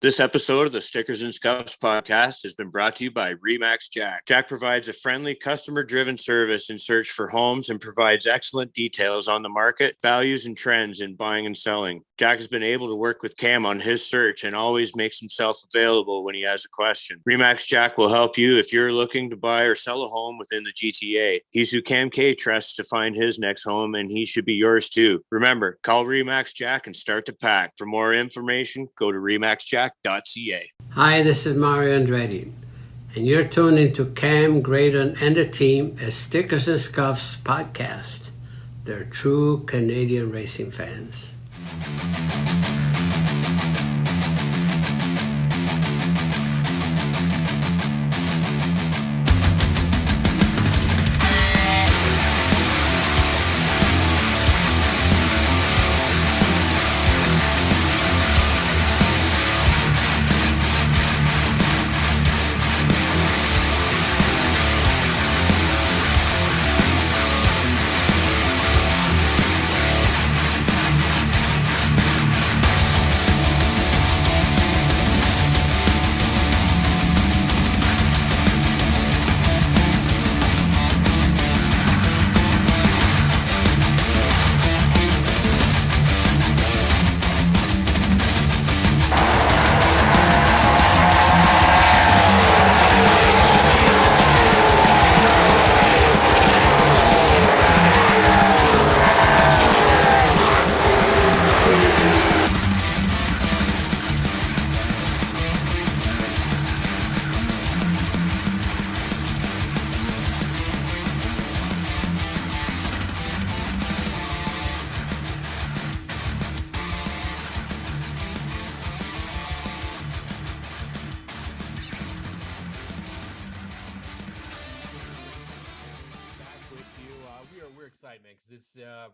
This episode of the Stickers and Scuffs podcast has been brought to you by RE/MAX Jack. Jack provides a friendly, customer-driven service in search for homes and provides excellent details on the market, values, and trends in buying and selling. Jack has been able to work with Cam on his search and always makes himself available when he has a question. RE/MAX Jack will help you if you're looking to buy or sell a home within the GTA. He's who Cam K trusts to find his next home, and he should be yours too. Remember, call RE/MAX Jack and start to pack. For more information, go to remaxjack.ca. Hi, this is Mario Andretti, and you're tuned into Cam, Graydon, and the team at Stickers and Scuffs podcast. They're true Canadian racing fans.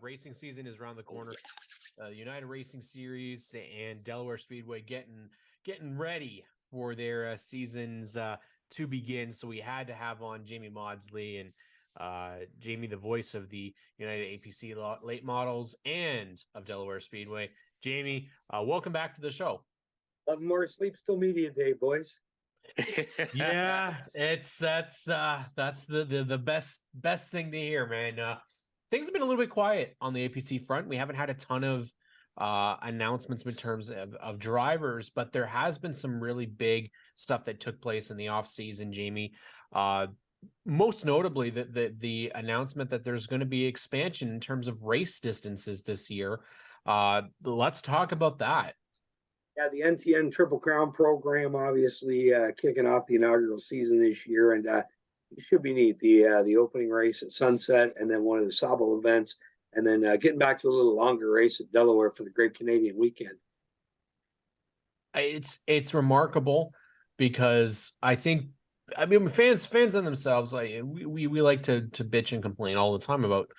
Racing season is around the corner. United Racing Series and Delaware Speedway getting ready for their seasons to begin. So we had to have on Jamie Maudsley, and Jamie, the voice of the United APC Late Models and of Delaware Speedway. Jamie, welcome back to the show. More sleep till media day, boys. Yeah, that's the best thing to hear, man. Things have been a little bit quiet on the APC front. We haven't had a ton of announcements in terms of drivers, but there has been some really big stuff that took place in the off season, Jamie. Most notably, the announcement that there's going to be expansion in terms of race distances this year. Let's talk about that. Yeah, the NTN Triple Crown program obviously kicking off the inaugural season this year, and it should be neat. The opening race at Sunset, and then one of the Sabo events, and then getting back to a little longer race at Delaware for the Great Canadian Weekend. It's remarkable because fans in themselves, like we like to bitch and complain all the time about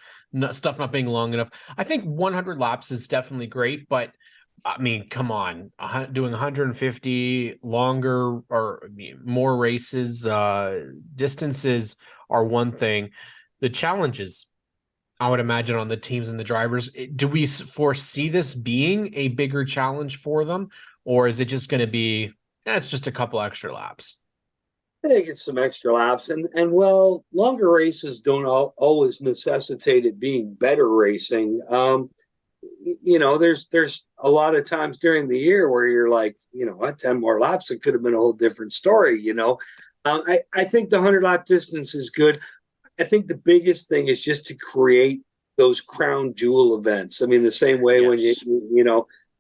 stuff not being long enough. I think 100 laps is definitely great, but I mean, come on, doing 150 longer or more races, distances are one thing. The challenges, I would imagine, on the teams and the drivers, do we foresee this being a bigger challenge for them? Or is it just going to be, it's just a couple extra laps? I think it's some extra laps. And well, longer races don't always necessitate it being better racing. There's a lot of times during the year where you're like, 10 more laps, it could have been a whole different story, I think the 100-lap distance is good. I think the biggest thing is just to create those crown jewel events. I mean, the same way when you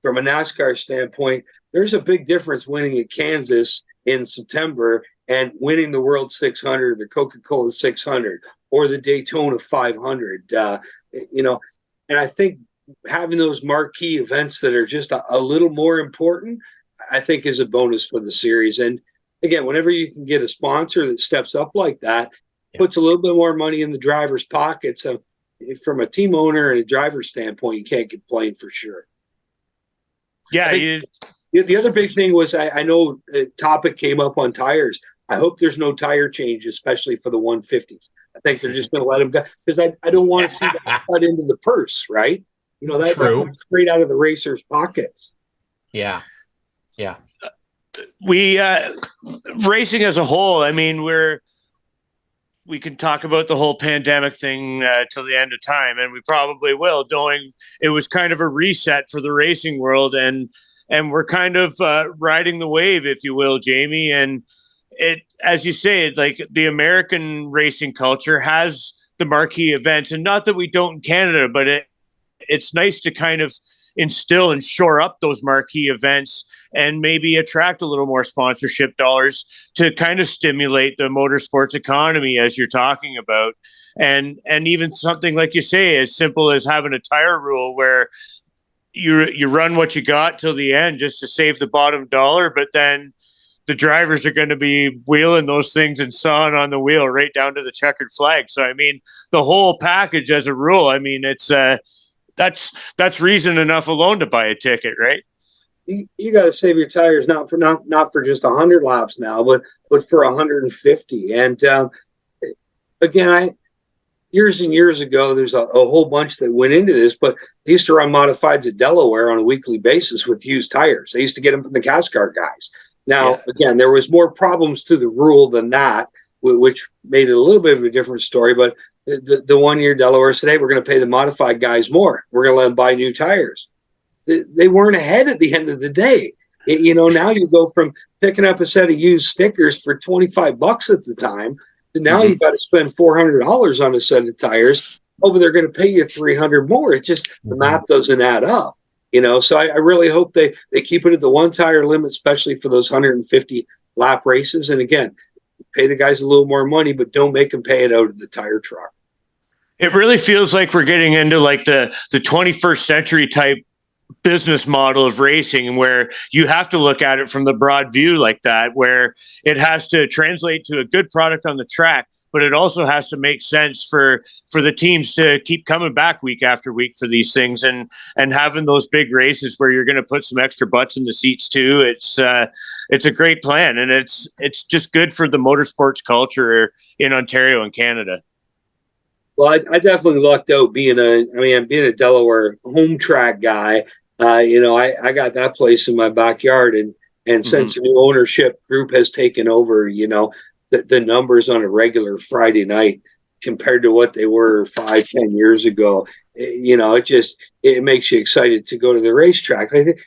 from a NASCAR standpoint, there's a big difference winning at Kansas in September and winning the World 600, the Coca-Cola 600, or the Daytona 500, and I think having those marquee events that are just a little more important, I think is a bonus for the series. And again, whenever you can get a sponsor that steps up like that, puts a little bit more money in the driver's pockets. From a team owner and a driver standpoint, you can't complain for sure. Yeah. The other big thing was I know the topic came up on tires. I hope there's no tire change, especially for the 150s. I think they're just going to let them go because I don't want to see that cut into the purse, right? That comes straight out of the racers' pockets. Yeah. we racing as a whole, I mean, we can talk about the whole pandemic thing till the end of time, and we probably will, knowing it was kind of a reset for the racing world, and we're kind of riding the wave, if you will, Jamie. And it, as you say, like the American racing culture has the marquee events, and not that we don't in Canada, but it's nice to kind of instill and shore up those marquee events and maybe attract a little more sponsorship dollars to kind of stimulate the motorsports economy, as you're talking about. And even something like you say, as simple as having a tire rule where you run what you got till the end just to save the bottom dollar, but then the drivers are going to be wheeling those things and sawing on the wheel right down to the checkered flag. So, I mean, the whole package as a rule, I mean, it's that's reason enough alone to buy a ticket, right? You got to save your tires not for just 100 laps now, but for 150. And again, years and years ago, there's a whole bunch that went into this, but they used to run modifieds at Delaware on a weekly basis with used tires. They used to get them from the Cascar guys. Now, again, there was more problems to the rule than that, which made it a little bit of a different story. But the 1 year Delaware said, hey, we're going to pay the modified guys more. We're going to let them buy new tires. They weren't ahead at the end of the day. Now you go from picking up a set of used stickers for $25 at the time to now you got to spend $400 on a set of tires. Oh, but they're going to pay you $300 more. It just, the math doesn't add up. So I really hope they keep it at the one tire limit, especially for those 150 lap races. And again, pay the guys a little more money, but don't make them pay it out of the tire truck. It really feels like we're getting into like the 21st century type business model of racing, where you have to look at it from the broad view like that, where it has to translate to a good product on the track, but it also has to make sense for the teams to keep coming back week after week for these things, and having those big races where you're going to put some extra butts in the seats too. It's a great plan, and it's just good for the motorsports culture in Ontario and Canada. Well, I definitely lucked out being a Delaware home track guy. I got that place in my backyard, and since the new ownership group has taken over, the numbers on a regular Friday night compared to what they were 5-10 years ago, it makes you excited to go to the racetrack. I think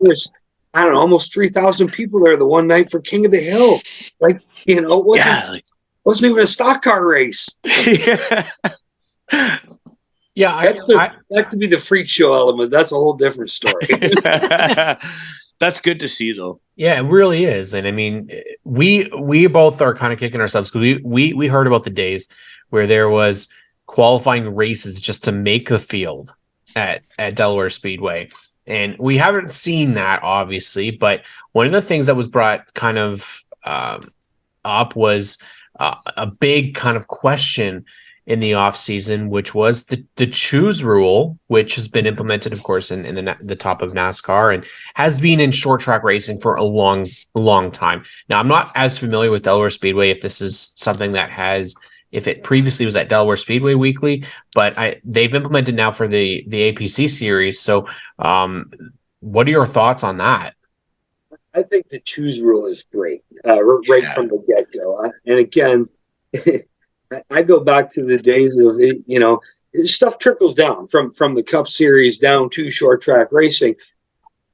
there's, I don't know, almost 3,000 people there the one night for King of the Hill. Like, it wasn't even a stock car race. That could be the freak show element. That's a whole different story. That's good to see, though. Yeah, it really is. And I mean, we both are kind of kicking ourselves because we heard about the days where there was qualifying races just to make the field at Delaware Speedway. And we haven't seen that, obviously, but one of the things that was brought kind of up was a big kind of question in the off season, which was the choose rule, which has been implemented, of course, in the top of NASCAR and has been in short track racing for a long time. Now, I'm not as familiar with Delaware Speedway if this is something that if it previously was at Delaware Speedway Weekly, but they've implemented now for the APC series. So, what are your thoughts on that? I think the choose rule is great, right from the get go. And again, I go back to the days of stuff trickles down from the Cup Series down to short track racing.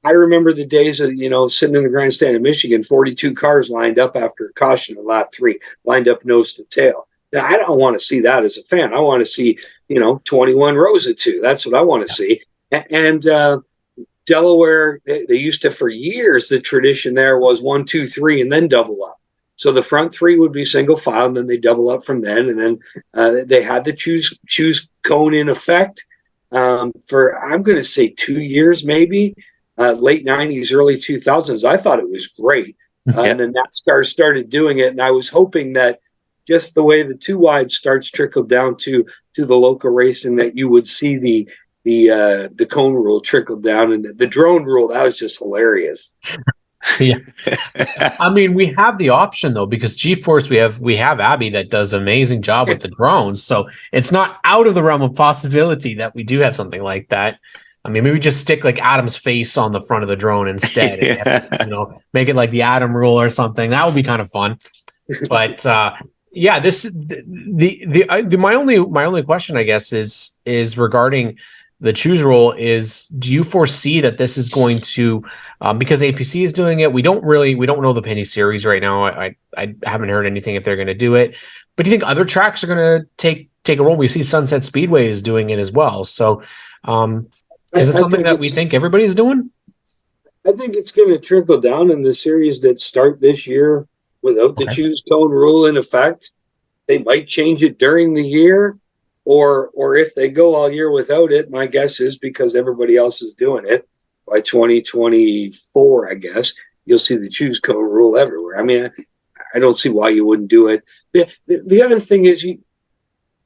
I remember the days of sitting in the grandstand in Michigan, 42 cars lined up after a caution at lap 3, lined up nose to tail. Now, I don't want to see that as a fan. I want to see 21 rows of 2. That's what I want to see. And Delaware, they used to, for years, the tradition there was 1, 2, 3, and then double up. So the front 3 would be single file, and then they double up from then. And then they had the choose cone in effect for, I'm going to say, 2 years, maybe, late 90s, early 2000s. I thought it was great. And then NASCAR started doing it, and I was hoping that just the way the 2 wide starts trickled down to the local racing, that you would see the cone rule trickle down, and the drone rule. That was just hilarious. Yeah, I mean, we have the option though, because GForce, we have Abby that does an amazing job with the drones, so it's not out of the realm of possibility that we do have something like that. I mean, maybe just stick like Adam's face on the front of the drone instead. Yeah. And, make it like the Adam rule or something. That would be kind of fun. But yeah, my only question, I guess, is regarding the choose rule. Is, do you foresee that this is going to, because APC is doing it? We don't know the Penny Series right now. I haven't heard anything if they're going to do it. But do you think other tracks are going to take a role? We see Sunset Speedway is doing it as well. So is it something that we think everybody's doing? I think it's going to trickle down in the series that start this year without the choose cone rule in effect. They might change it during the year, or if they go all year without it, my guess is because everybody else is doing it, by 2024, I guess, you'll see the choose cone rule everywhere. I mean, I don't see why you wouldn't do it. The other thing is,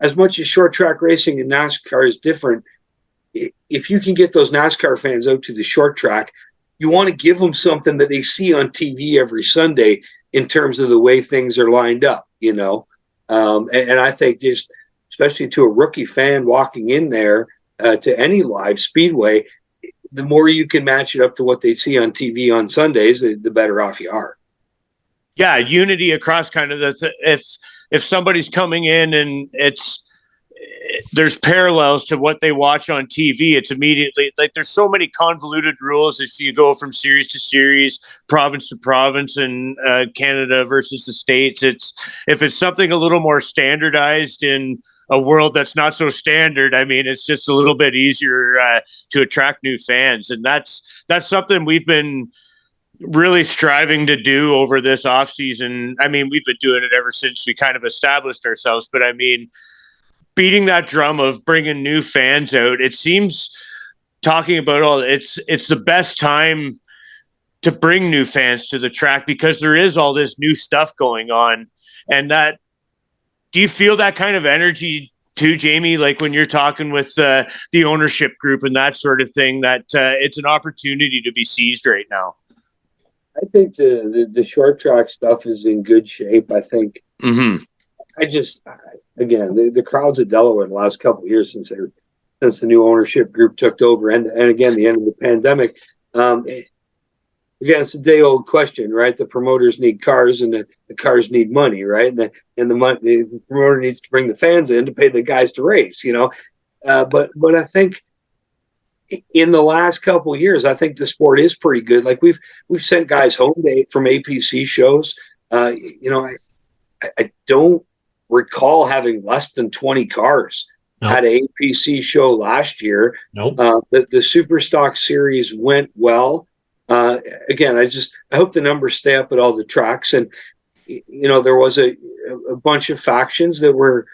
as much as short track racing and NASCAR is different, if you can get those NASCAR fans out to the short track, you want to give them something that they see on TV every Sunday in terms of the way things are lined up, and I think just, especially to a rookie fan walking in there to any live speedway, the more you can match it up to what they see on TV on Sundays, the better off you are. Yeah, unity across kind of if somebody's coming in and there's parallels to what they watch on TV, it's immediately like there's so many convoluted rules as you go from series to series, province to province, and Canada versus the States. If it's something a little more standardized in a world that's not so standard, I mean, it's just a little bit easier to attract new fans, and that's something we've been really striving to do over this off season. I mean, we've been doing it ever since we kind of established ourselves, but I mean, beating that drum of bringing new fans out, it seems, talking about all, it's the best time to bring new fans to the track because there is all this new stuff going on. And do you feel that kind of energy too, Jamie? Like when you're talking with the ownership group and that sort of thing, that it's an opportunity to be seized right now. I think the short track stuff is in good shape. I think. Mm-hmm. Again, the crowds at Delaware the last couple of years since the new ownership group took over, and again the end of the pandemic. Again, it's a day-old question, right? The promoters need cars, and the cars need money, right? And the promoter needs to bring the fans in to pay the guys to race, But I think in the last couple of years, I think the sport is pretty good. Like we've sent guys home from APC shows. I don't recall having less than 20 cars at an APC show last year. Nope. The Superstock series went well. Again, I hope the numbers stay up at all the tracks. And, there was a bunch of factions that were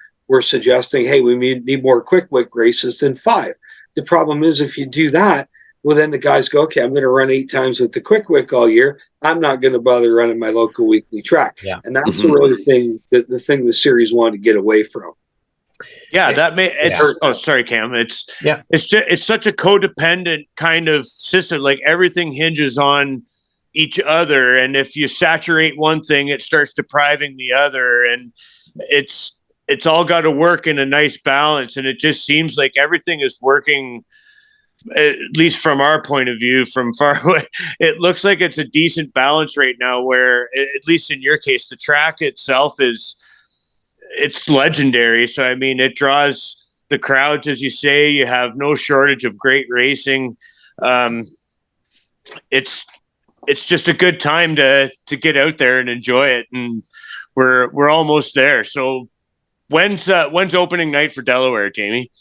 suggesting, hey, we need more quick wick races than 5. The problem is if you do that, well, then the guys go, okay, I'm going to run 8 times with the quick wick all year. I'm not going to bother running my local weekly track. Yeah. And that's the really thing, the thing the series wanted to get away from. Yeah, oh, sorry, Cam. It's such a codependent kind of system. Like everything hinges on each other. And if you saturate one thing, it starts depriving the other. And it's all got to work in a nice balance. And it just seems like everything is working, at least from our point of view, from far away. It looks like it's a decent balance right now where, at least in your case, the track itself it's legendary. So, I mean, it draws the crowds, as you say. You have no shortage of great racing. It's just a good time to get out there and enjoy it. And we're almost there. So when's opening night for Delaware, Jamie?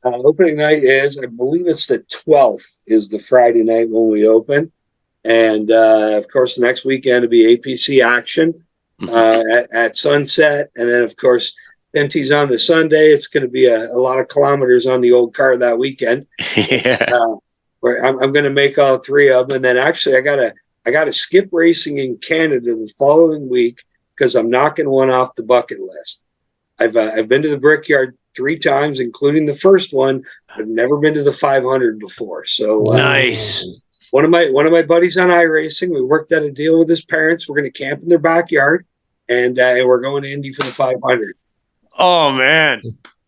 Opening night is, I believe it's the 12th is the Friday night when we open. And, of course, the next weekend will be APC action at sunset. And then, of course, Penty's on the Sunday. It's going to be a lot of kilometers on the old car that weekend. Yeah. Where I'm going to make all 3 of them. And then actually I got to skip racing in Canada the following week because I'm knocking one off the bucket list. I've been to the Brickyard 3 times, including the first one. I've never been to the 500 before. So nice. One of my buddies on iRacing, we worked out a deal with his parents. We're going to camp in their backyard, and we're going to Indy for the 500. Oh man,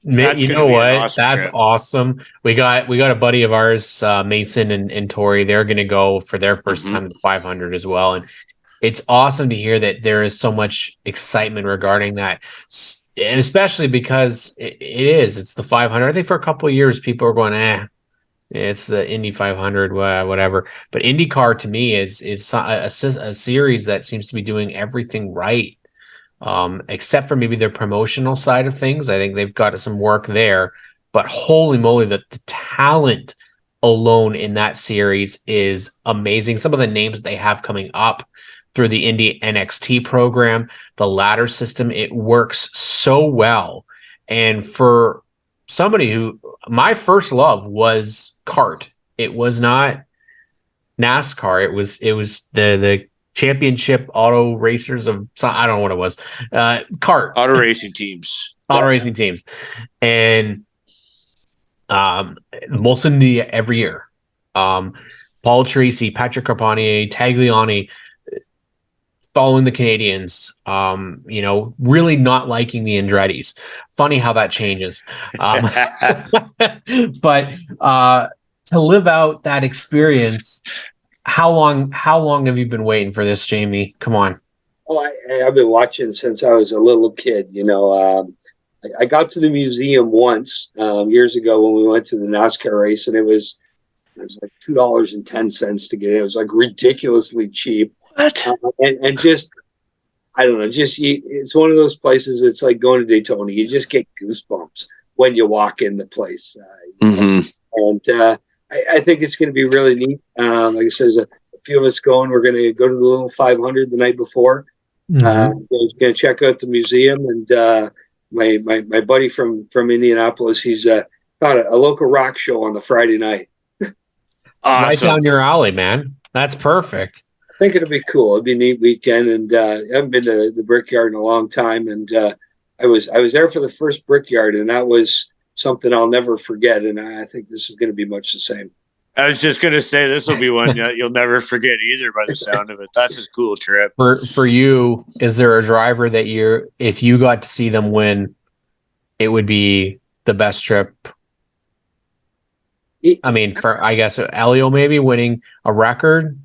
That's You gonna know be an what? awesome That's trip. awesome. We got a buddy of ours, Mason and Tori. They're going to go for their first Mhm. time at the 500 as well, and it's awesome to hear that there is so much excitement regarding that, and especially because it's the 500. I think for a couple of years people are going, it's the Indy 500, whatever. But IndyCar to me is a series that seems to be doing everything right, except for maybe their promotional side of things. I think they've got some work there, but holy moly, the talent alone in that series is amazing. Some of the names they have coming up through the Indy NXT program, the ladder system, it works so well. And for somebody who, my first love was kart. It was not NASCAR. It was the championship auto racers of, I don't know what it was, kart Auto racing teams. auto racing teams, and Molson every year. Paul Tracy, Patrick Carpanier, Tagliani, following the Canadians, really not liking the Andretti's. Funny how that changes. But to live out that experience, how long have you been waiting for this, Jamie? Come on. Oh, I've been watching since I was a little kid. I got to the museum once years ago when we went to the NASCAR race, and it was like $2.10 to get in. It was like ridiculously cheap. What? And just I don't know, it's one of those places. It's like going to Daytona. You just get goosebumps when you walk in the place. And I think it's going to be really neat. Like I said, there's a few of us going. We're going to go to the little 500 the night before. Going to check out the museum, and my buddy from Indianapolis, he's got a local rock show on the Friday night. Right Awesome. down your alley, man. That's perfect. I think it'll be cool. It'll be a neat weekend, and I haven't been to the Brickyard in a long time, and I was there for the first Brickyard, and that was something I'll never forget. And I think this is going to be much the same. I was just going to say this will be one that you'll never forget either by the sound of it. That's a cool trip. For you, is there a driver that if you got to see them win, it would be the best trip? I mean, I guess Elio maybe winning a record.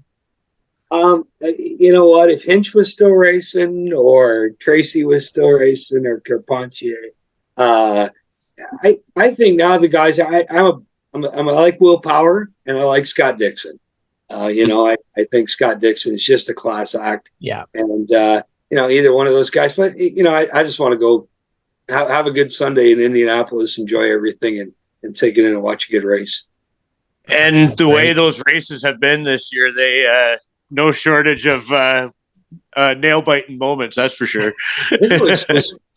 You know what? If Hinch was still racing, or Tracy was still racing, or Carpentier, I think now the guys. I like Will Power, and I like Scott Dixon. I think Scott Dixon is just a class act. Yeah. And either one of those guys. But I just want to go have a good Sunday in Indianapolis, enjoy everything, and take it in and watch a good race. And the way those races have been this year, they no shortage of nail biting moments. That's for sure. It was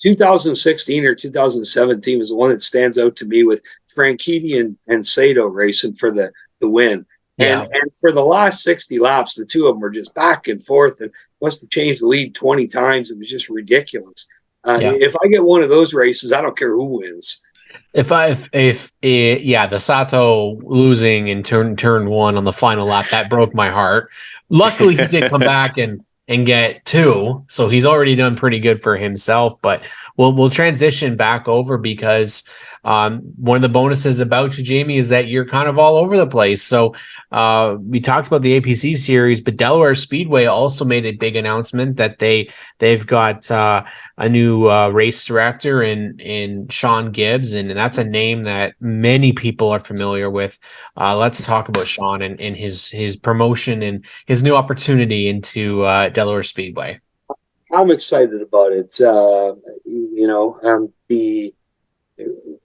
2016 or 2017 was the one that stands out to me, with Franchitti and Sato racing for the win. Yeah. And for the last 60 laps, the two of them were just back and forth, and must have changed the lead 20 times. It was just ridiculous. If I get one of those races, I don't care who wins. The Sato losing in turn one on the final lap, that broke my heart. Luckily, he did come back and get two, so he's already done pretty good for himself. But we'll transition back over, because one of the bonuses about you, Jamie, is that you're kind of all over the place. So we talked about the APC series, but Delaware Speedway also made a big announcement that they've got a new race director in Sean Gibbs, and that's a name that many people are familiar with. Let's talk about Sean and his promotion and his new opportunity into Delaware Speedway. I'm excited about it. The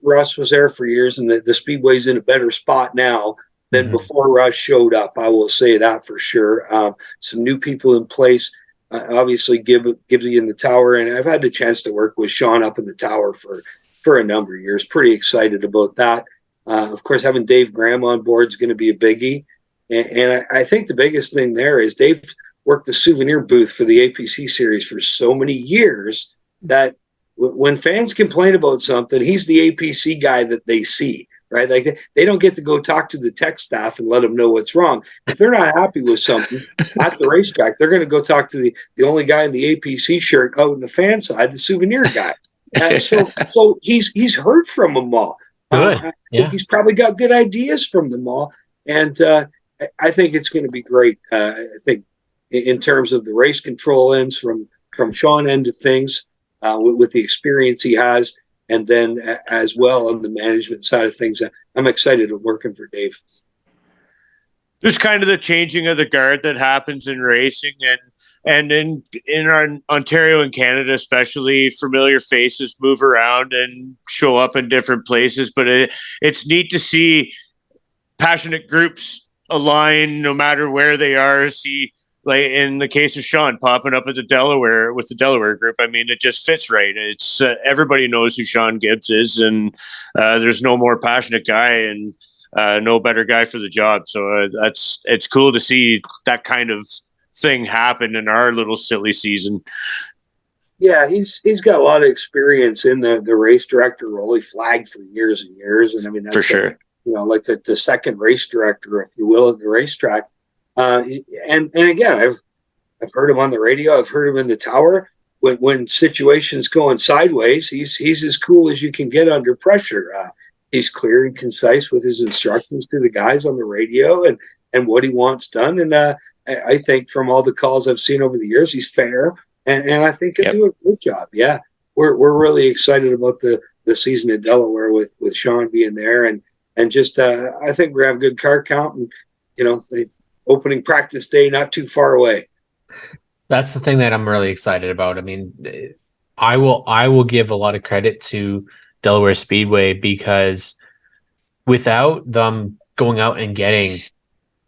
Russ was there for years, and the Speedway's in a better spot now than before Russ showed up. I will say that for sure. Some new people in place. Obviously, Gibbs in the tower, and I've had the chance to work with Sean up in the tower for a number of years. Pretty excited about that. Of course, having Dave Graham on board is going to be a biggie. And I think the biggest thing there is Dave worked the souvenir booth for the APC series for so many years that when fans complain about something, he's the APC guy that they see. Right, like they don't get to go talk to the tech staff and let them know what's wrong. If they're not happy with something at the racetrack, they're going to go talk to the only guy in the APC shirt out in the fan side, the souvenir guy. So he's heard from them all. I think he's probably got good ideas from them all, and I think it's going to be great. I think in terms of the race control ends from Sean end of things, with the experience he has, and then as well on the management side of things, I'm excited at working for Dave. There's kind of the changing of the guard that happens in racing, and in our Ontario and Canada especially, familiar faces move around and show up in different places. But it's neat to see passionate groups align no matter where they are. See, like in the case of Sean popping up at the Delaware with the Delaware group, I mean, it just fits right. It's everybody knows who Sean Gibbs is, and there's no more passionate guy and no better guy for the job. So it's cool to see that kind of thing happen in our little silly season. Yeah, he's got a lot of experience in the race director role. He flagged for years and years, and I mean that's for sure. Like the second race director, if you will, at the racetrack. And again, I've heard him on the radio. I've heard him in the tower. When situations going sideways, he's as cool as you can get under pressure. He's clear and concise with his instructions to the guys on the radio and what he wants done. And I think from all the calls I've seen over the years, he's fair, and I think he'll do a good job. Yeah, we're really excited about the season in Delaware with Sean being there, and just I think we're gonna have a good car count, and the opening practice day not too far away. That's the thing that I'm really excited about. I mean, I will give a lot of credit to Delaware Speedway, because without them going out and getting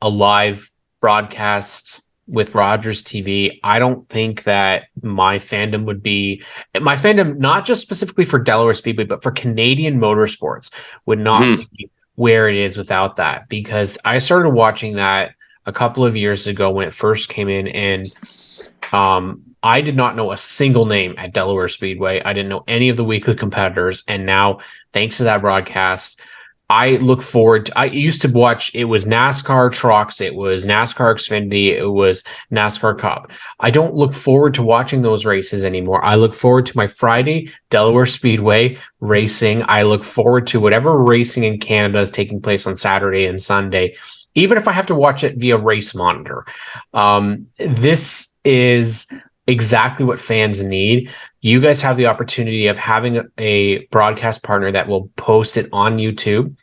a live broadcast with Rogers TV, I don't think that my fandom, not just specifically for Delaware Speedway, but for Canadian motorsports, would not be where it is without that. Because I started watching that a couple of years ago when it first came in, and I did not know a single name at Delaware Speedway. I didn't know any of the weekly competitors. And now, thanks to that broadcast, I look forward to, I used to watch, it was NASCAR trucks, it was NASCAR Xfinity, it was NASCAR Cup. I don't look forward to watching those races anymore. I look forward to my Friday Delaware Speedway racing. I look forward to whatever racing in Canada is taking place on Saturday and Sunday, even if I have to watch it via Race Monitor. This is exactly what fans need. You guys have the opportunity of having a broadcast partner that will post it on YouTube.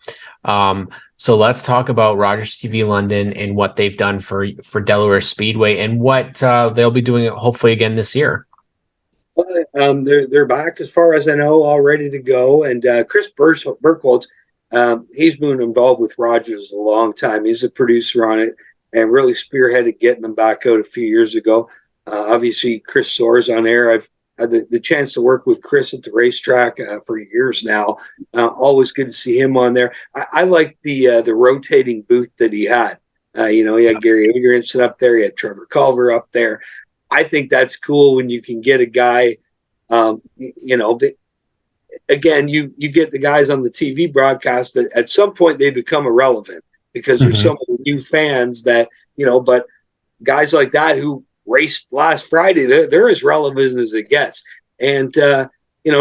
So let's talk about Rogers TV London and what they've done for Delaware Speedway, and what they'll be doing hopefully again this year. Well, they're back, as far as I know, all ready to go. And Chris Burkholz, he's been involved with Rogers a long time. He's a producer on it and really spearheaded getting them back out a few years ago. Obviously, Chris Soares on air. I've had the chance to work with Chris at the racetrack for years now. Always good to see him on there. I like the rotating booth that he had. He had Gary Adrian sit up there. He had Trevor Culver up there. I think that's cool when you can get a guy, again, you get the guys on the TV broadcast that at some point they become irrelevant because there's so many new fans that, but guys like that who raced last Friday, they're as relevant as it gets. And,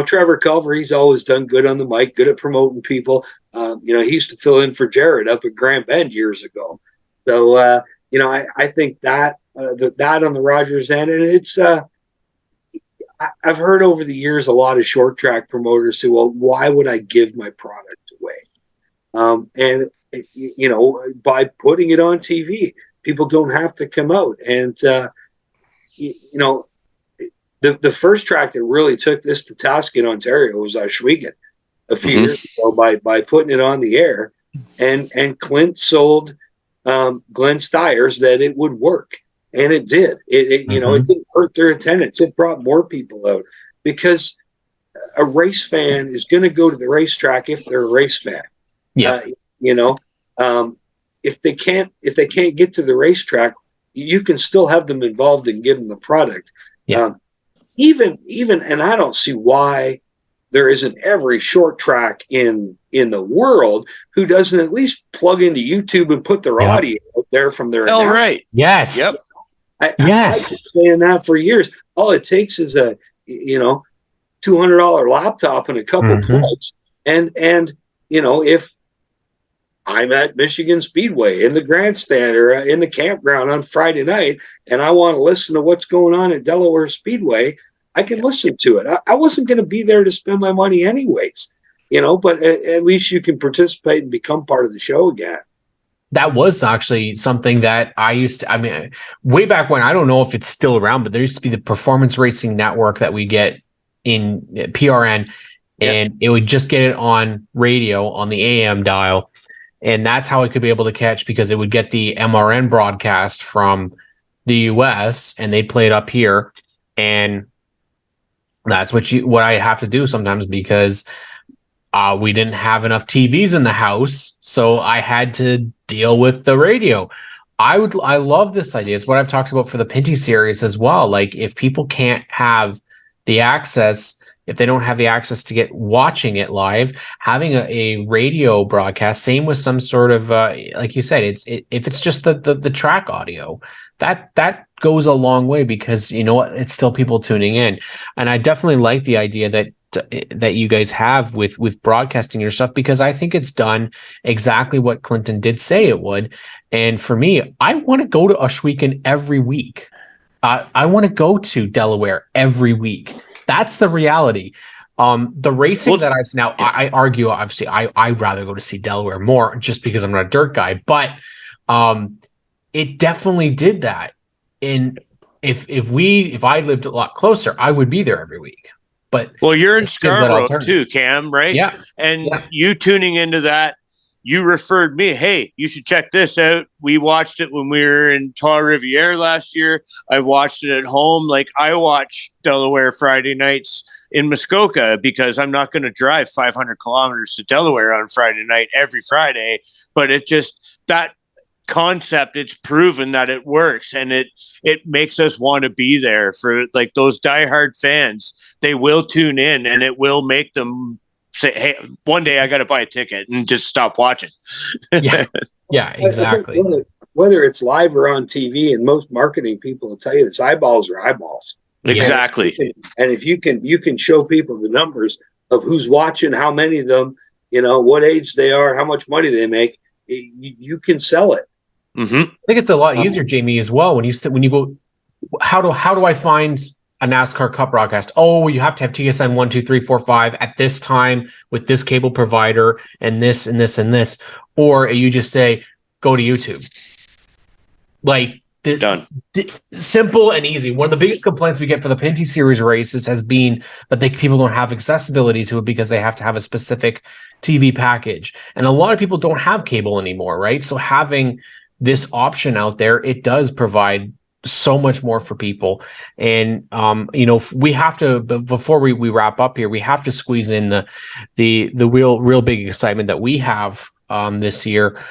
Trevor Culver, he's always done good on the mic, good at promoting people. He used to fill in for Jared up at Grand Bend years ago. So, I think that on the Rogers end, and it's, I've heard over the years a lot of short track promoters say, well, why would I give my product away? And, by putting it on TV, people don't have to come out. And, the first track that really took this to task in Ontario was Schwiegen a few years ago by putting it on the air, and Clint sold Glenn Stiers that it would work, and it did. It didn't hurt their attendance. It brought more people out, because a race fan is going to go to the racetrack if they're a race fan. Yeah, if they can't get to the racetrack, you can still have them involved and give them the product. Yeah. Even, and I don't see why there isn't every short track in the world who doesn't at least plug into YouTube and put their audio out there from their. All right. Yes. Yep. I've been saying that for years. All it takes is $200 laptop and a couple plugs. And if I'm at Michigan Speedway in the grandstand or in the campground on Friday night, and I want to listen to what's going on at Delaware Speedway, I can listen to it. I wasn't going to be there to spend my money anyways, but at least you can participate and become part of the show again. That was actually something that I used to, way back when, I don't know if it's still around, but there used to be the Performance Racing Network that we get in PRN, and it would just get it on radio on the AM dial. And that's how it could be able to catch, because it would get the MRN broadcast from the US and they'd play it up here. And that's what I have to do sometimes, because we didn't have enough TVs in the house. So I had to deal with the radio. I love this idea. It's what I've talked about for the Pinty series as well. Like, if people can't have the access, if they don't have the access to get watching it live, having a radio broadcast, same with some sort of like you said, if it's just the track audio, that goes a long way, because it's still people tuning in. And I definitely like the idea that you guys have with broadcasting your stuff, because I think it's done exactly what Clinton did say it would. And for me, I want to go to Ohsweken every week. I want to go to Delaware every week. That's the reality. The racing that I've now, I argue, obviously, I'd rather go to see Delaware more, just because I'm not a dirt guy, but it definitely did that. And if I lived a lot closer, I would be there every week. But you're in Scarborough too, Cam, right? Yeah. And you tuning into that, you referred me, hey, you should check this out. We watched it when we were in Trois Rivières last year. I watched it at home. Like, I watch Delaware Friday nights in Muskoka, because I'm not going to drive 500 kilometers to Delaware on Friday night every Friday. But that concept, it's proven that it works, and it makes us want to be there for, like, those diehard fans. They will tune in, and it will make them say, hey, one day I got to buy a ticket and just stop watching. Yeah, exactly. Whether it's live or on TV, and most marketing people will tell you this, eyeballs are eyeballs. Exactly. And if you can show people the numbers of who's watching, how many of them, what age they are, how much money they make, you can sell it. Mm-hmm. I think it's a lot easier, Jamie, as well. When you go, how do I find a NASCAR Cup broadcast? Oh, you have to have TSN 1, 2, 3, 4, 5 at this time with this cable provider and this and this and this, or you just say go to YouTube. Like, done. Simple and easy. One of the biggest complaints we get for the Pinty Series races has been that people don't have accessibility to it, because they have to have a specific TV package, and a lot of people don't have cable anymore, right? So having this option out there, it does provide so much more for people. And we have to, before we wrap up here, we have to squeeze in the real big excitement that we have this year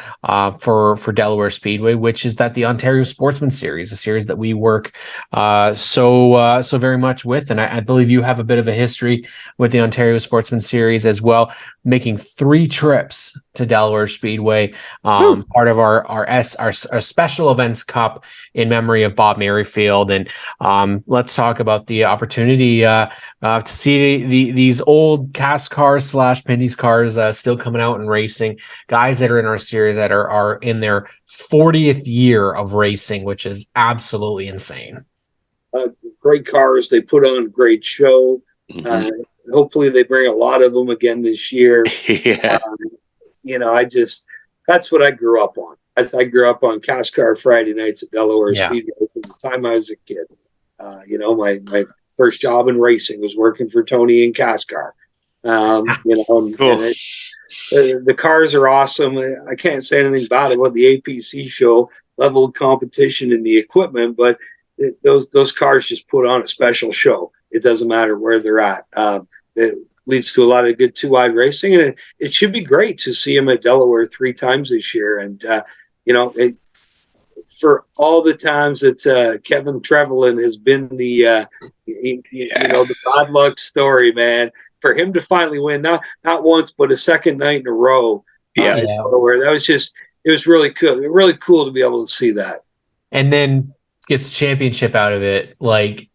for Delaware Speedway, which is that the Ontario Sportsman Series, a series that we work so very much with. And I believe you have a bit of a history with the Ontario Sportsman Series as well, making 3 trips to Delaware Speedway, part of our special events cup in memory of Bob Merrifield. And let's talk about the opportunity to see these old cast cars / Pinty's cars still coming out and racing. Guys that are in our series that are in their 40th year of racing, which is absolutely insane. Great cars. They put on a great show. Mm-hmm. Hopefully they bring a lot of them again this year. Yeah. That's what I grew up on. I grew up on cast car Friday nights at Delaware Speedway from the time I was a kid. My first job in racing was working for Tony in cast car. Cool. And the cars are awesome. I can't say anything bad about the APC show, level of competition and the equipment, but those cars just put on a special show. It doesn't matter where they're at. It leads to a lot of good 2-wide racing, and it should be great to see them at Delaware 3 times this year. And for all the times that Kevin Trevelyan has been the bad luck story, man, for him to finally win, not once, but a second night in a row. Delaware, it was really cool to be able to see that. And then gets championship out of it. Like,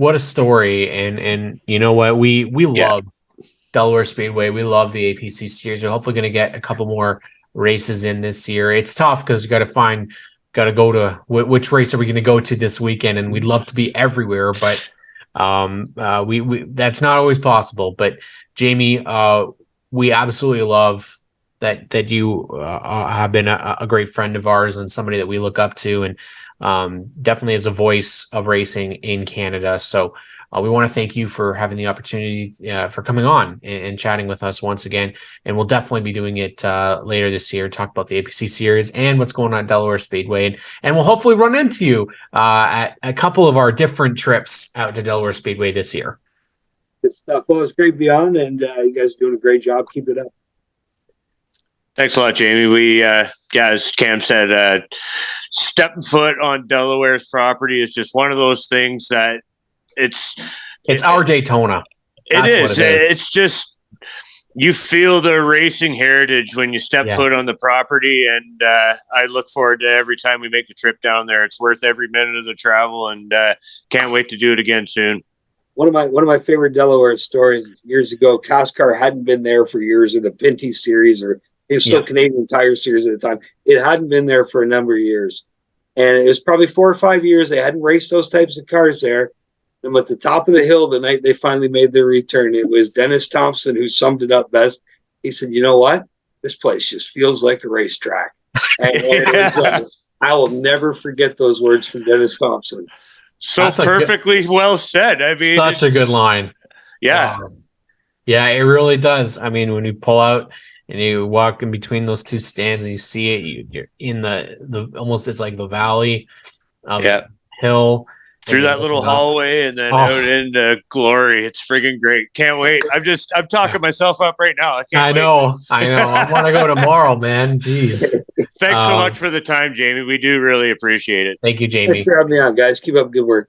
what a story. And you know what? We love Delaware Speedway. We love the APC series. We're hopefully going to get a couple more races in this year. It's tough because you got to go to which race are we going to go to this weekend? And we'd love to be everywhere, but we that's not always possible. But Jamie, we absolutely love that you have been a great friend of ours and somebody that we look up to, and definitely as a voice of racing in Canada. So we want to thank you for having the opportunity for coming on and chatting with us once again. And we'll definitely be doing it later this year, talk about the APC series and what's going on at Delaware Speedway. And we'll hopefully run into you at a couple of our different trips out to Delaware Speedway this year. Good stuff. Well, it's great to be on, and you guys are doing a great job. Keep it up. Thanks a lot, Jamie. We, as Cam said, stepping foot on Delaware's property is just one of those things that it's our Daytona. It is. It's just, you feel the racing heritage when you step foot on the property, and I look forward to every time we make the trip down there. It's worth every minute of the travel, and can't wait to do it again soon. One of my favorite Delaware stories years ago, Cascar hadn't been there for years, or the Pinty series, or it was still Canadian Tire Series at the time. It hadn't been there for a number of years, and it was probably 4 or 5 years they hadn't raced those types of cars there. And at the top of the hill, the night they finally made their return, it was Dennis Thompson who summed it up best. He said, "You know what? This place just feels like a racetrack." And it was, I will never forget those words from Dennis Thompson. So that's perfectly well said. I mean, such a good line. Yeah. Yeah, it really does. I mean, when you pull out and you walk in between those two stands and you see it, you're in the almost, it's like the valley of the hill. Through that little hallway and then out into glory. It's friggin' great. Can't wait. I'm talking myself up right now. I know. I want to go tomorrow, man. Jeez. Thanks so much for the time, Jamie. We do really appreciate it. Thank you, Jamie. Thanks for having me on, guys. Keep up good work.